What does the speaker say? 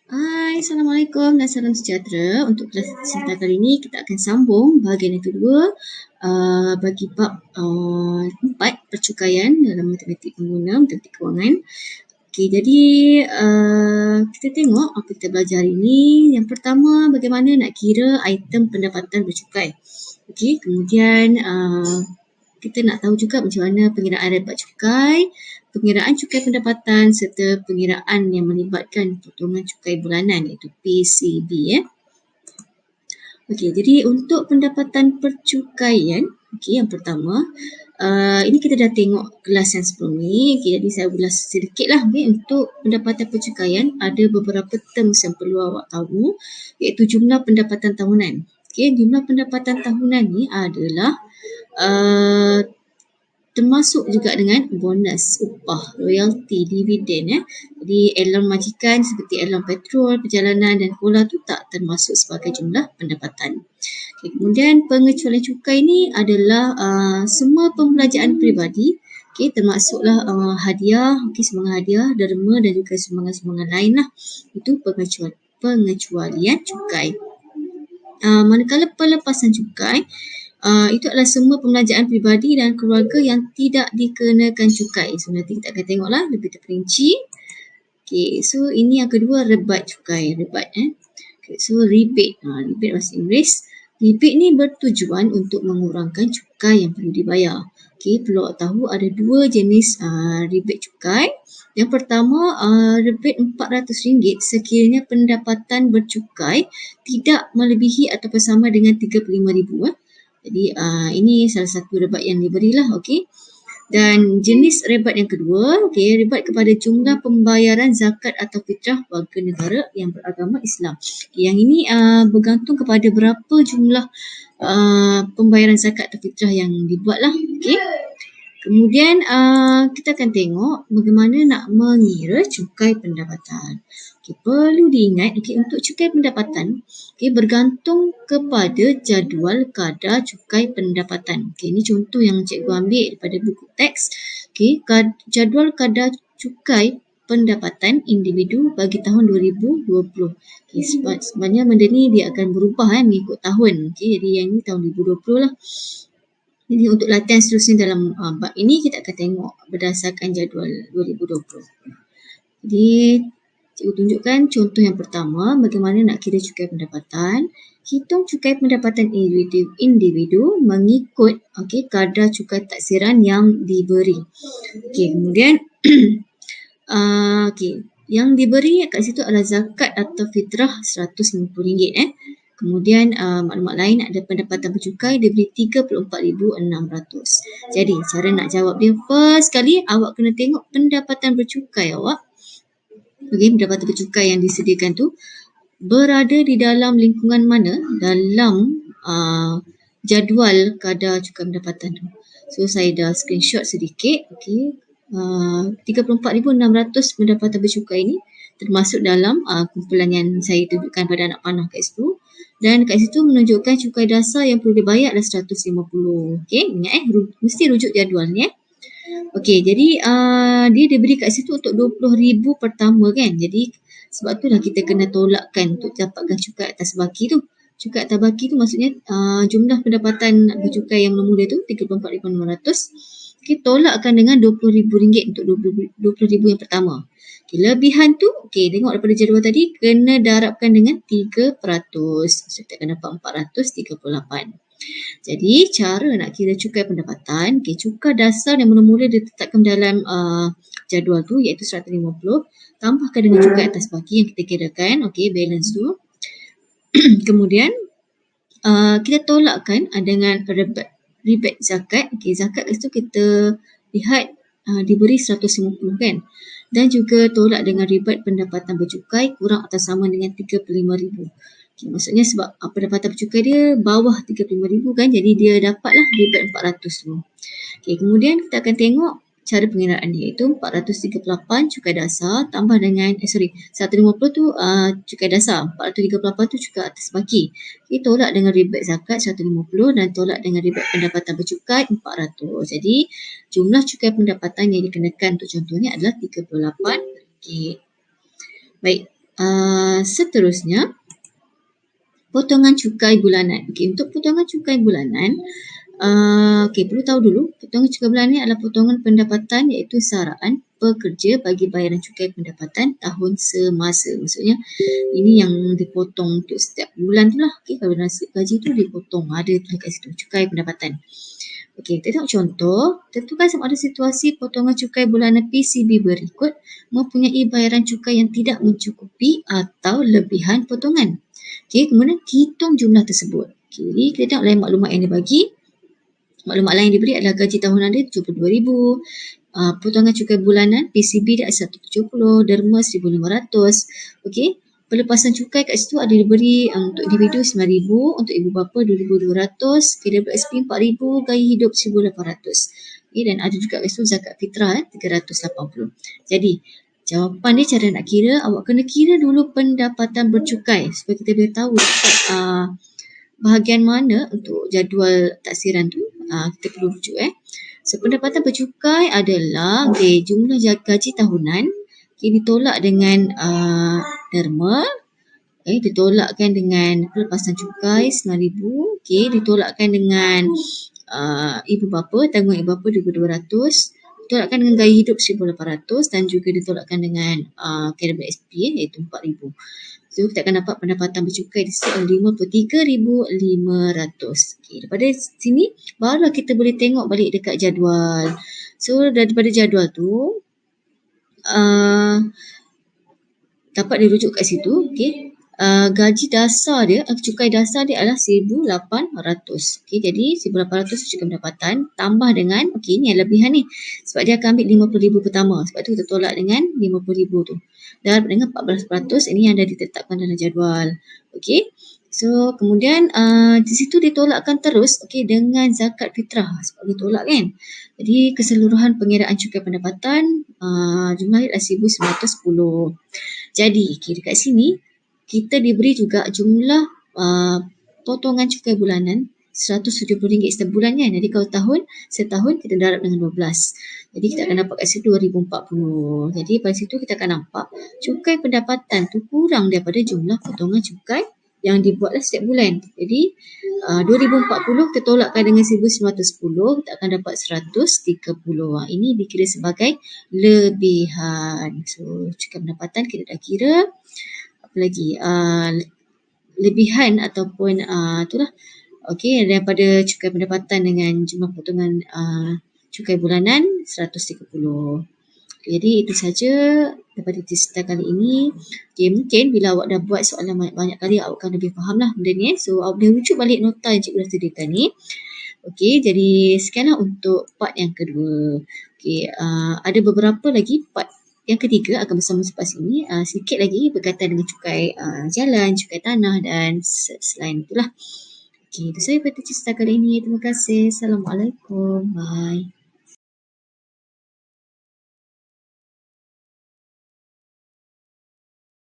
Hai, Assalamualaikum dan salam sejahtera. Untuk kelas cerita kali ini, kita akan sambung bahagian yang kedua bagi bab 4 percukaian dalam matematik pengguna, matematik kewangan. Okey, jadi kita tengok apa kita belajar hari ini. Yang pertama, bagaimana nak kira item pendapatan bercukai. Okey, kemudian kita nak tahu juga macam mana pengiraan rebat cukai, pengiraan cukai pendapatan serta pengiraan yang melibatkan potongan cukai bulanan iaitu PCB. Okey, jadi untuk pendapatan percukaian, okey, yang pertama, ini kita dah tengok kelas yang sebelum ni. Okey, jadi saya ulas sedikit lah. Okay. Untuk pendapatan percukaian, ada beberapa terms yang perlu awak tahu, iaitu jumlah pendapatan tahunan. Okey, jumlah pendapatan tahunan ni adalah termasuk juga dengan bonus, upah, royalty, dividen. Jadi allowance majikan seperti allowance petrol, perjalanan dan sekolah tu tak termasuk sebagai jumlah pendapatan. Okay, kemudian pengecualian cukai ni adalah semua pembelanjaan peribadi, okay, termasuklah hadiah, okay, sumbangan hadiah, derma dan juga sumbangan-sumbangan lain lah. Itu pengecualian cukai. Manakala pelepasan cukai, itu adalah semua pembelanjaan peribadi dan keluarga yang tidak dikenakan cukai. So nanti kita akan tengoklah lebih terperinci. Okay, so ini yang kedua, rebat cukai. Rebat Okay, so rebate. Rebate bahasa Inggeris. Rebate ni bertujuan untuk mengurangkan cukai yang perlu dibayar. Okay, perlu tahu ada dua jenis rebate cukai. Yang pertama, rebate RM400 sekiranya pendapatan bercukai tidak melebihi atau bersama dengan RM35,000. Jadi ini salah satu rebat yang diberilah, okey. Dan jenis rebat yang kedua, okey, rebat kepada jumlah pembayaran zakat atau fitrah warga negara yang beragama Islam. Okay, yang ini bergantung kepada berapa jumlah pembayaran zakat atau fitrah yang dibuatlah, okey. Kemudian kita akan tengok bagaimana nak mengira cukai pendapatan. Okay, perlu diingat, untuk cukai pendapatan, bergantung kepada jadual kadar cukai pendapatan. Ini contoh yang cikgu ambil daripada buku teks. Jadual kadar cukai pendapatan individu bagi tahun 2020. Sebenarnya benda ni dia akan berubah mengikut tahun. Jadi yang ini tahun 2020 lah. Jadi untuk latihan seterusnya dalam bab ini kita akan tengok berdasarkan jadual 2020. Jadi cikgu tunjukkan contoh yang pertama, bagaimana nak kira cukai pendapatan. Hitung cukai pendapatan individu mengikut kadar cukai taksiran yang diberi. Kemudian yang diberi kat situ adalah zakat atau fitrah RM150. Kemudian maklumat lain, ada pendapatan bercukai diberi RM34,600. Jadi cara nak jawab dia, first kali awak kena tengok pendapatan bercukai awak. Pendapatan bercukai yang disediakan tu berada di dalam lingkungan mana dalam jadual kadar cukai pendapatan tu. So saya dah screenshot sedikit. RM34,600 pendapatan bercukai ni termasuk dalam kumpulan yang saya tunjukkan pada anak panah kat situ. Dan kat situ menunjukkan cukai dasar yang perlu dibayar adalah RM150. Ingat mesti rujuk jadual ni. Jadi dia diberi kat situ untuk RM20,000 pertama kan. Jadi sebab tu lah kita kena tolakkan untuk dapatkan cukai atas baki tu. Cukai atas baki tu maksudnya jumlah pendapatan bercukai yang mula-mula tu RM34,600. Tolakkan dengan RM20,000 untuk RM20,000 yang pertama. Lebihan tu, tengok daripada jadual tadi, kena darabkan dengan 3%. So, kita akan dapat RM438. Jadi, cara nak kira cukai pendapatan, cukai dasar yang mula-mula ditetapkan dalam jadual tu, iaitu RM150, tambahkan dengan cukai atas baki yang kita kirakan, balance tu. Kemudian, kita tolakkan dengan rebate zakat. Zakat itu kita lihat diberi RM150 kan. Dan juga tolak dengan rebate pendapatan bercukai kurang atau sama dengan RM35,000. Maksudnya sebab pendapatan bercukai dia bawah RM35,000 kan. Jadi dia dapatlah rebate RM400 tu. Kemudian kita akan tengok cara pengiraan dia, iaitu RM438 cukai dasar tambah dengan RM150 tu cukai dasar, RM438 tu cukai atas baki. Tolak dengan rebate zakat RM150 dan tolak dengan rebate pendapatan bercukai RM400. Jadi jumlah cukai pendapatan yang dikenakan untuk contoh ni adalah RM38. Baik. Seterusnya, potongan cukai bulanan. Okey, untuk potongan cukai bulanan, perlu tahu dulu, potongan cukai bulanan ni adalah potongan pendapatan iaitu saraan pekerja bagi bayaran cukai pendapatan tahun semasa. Maksudnya, ini yang dipotong untuk setiap bulan tu lah. Okey, kalau dalam slip gaji tu dipotong, ada tulis kat situ, cukai pendapatan. Okey, kita tengok contoh. Tentukan sama ada situasi potongan cukai bulanan PCB berikut mempunyai bayaran cukai yang tidak mencukupi atau lebihan potongan. Okey, kemudian hitung jumlah tersebut. Okey, jadi kita tengok lain maklumat yang dibagi. Maklumat lain yang diberi adalah gaji tahunan dia RM72,000, potongan cukai bulanan PCB dia RM170, derma RM1,500. Okey, pelepasan cukai kat situ ada diberi untuk individu RM9,000, untuk ibu bapa RM2,200, KWSP RM4,000, gaya hidup RM1,800. Okay, dan ada juga kat situ zakat fitrah RM380. Jadi, jawapan dia cara nak kira, awak kena kira dulu pendapatan bercukai supaya kita boleh tahu bahagian mana untuk jadual taksiran tu. Kita perlu rujuk. So, pendapatan bercukai adalah jumlah gaji tahunan ditolak dengan derma, ditolakkan dengan pelepasan cukai RM9,000, ditolakkan dengan ibu bapa, tanggungan ibu bapa RM2,200, ditolakkan dengan gaya hidup RM1,800 dan juga ditolakkan dengan KWSP iaitu RM4,000. So, kita akan dapat pendapatan bercukai di sini RM53,500. Daripada sini, barulah kita boleh tengok balik dekat jadual. So, daripada jadual tu, dapat dirujuk kat situ. Gaji dasar dia, cukai dasar dia adalah RM1,800. Jadi RM1,800 cukai pendapatan tambah dengan, ni yang lebihan ni. Sebab dia akan ambil RM50,000 pertama. Sebab tu kita tolak dengan RM50,000 tu. Dan dengan 14%, ini yang dah ditetapkan dalam jadual. So kemudian di situ ditolakkan terus dengan zakat fitrah. Sebab ditolak kan. Jadi keseluruhan pengiraan cukai pendapatan jumlah adalah RM1,910. Jadi dekat sini kita diberi juga jumlah potongan cukai bulanan RM170 setiap bulan kan. Jadi kalau setahun kita darab dengan 12. Jadi kita akan dapat kat situ RM2,040. Jadi pada situ kita akan nampak cukai pendapatan tu kurang daripada jumlah potongan cukai yang dibuatlah setiap bulan. Jadi RM2,040 kita tolakkan dengan RM1,910, kita akan dapat RM130. Ini dikira sebagai lebihan. So cukai pendapatan kita dah kira. Apa lagi? Lebihan ataupun itulah. Daripada cukai pendapatan dengan jumlah potongan cukai bulanan RM130. Jadi itu saja daripada cerita kali ini. Mungkin bila awak dah buat soalan banyak kali, awak akan lebih faham lah benda ni. So awak boleh rujuk balik nota yang cikgu dah sediakan ni. Jadi sekianlah untuk part yang kedua. Ada beberapa lagi part yang ketiga akan bersama selepas ini. Sikit lagi berkaitan dengan cukai jalan, cukai tanah dan selain itulah. Itu saja pada cerita kali ini. Terima kasih. Assalamualaikum. Bye.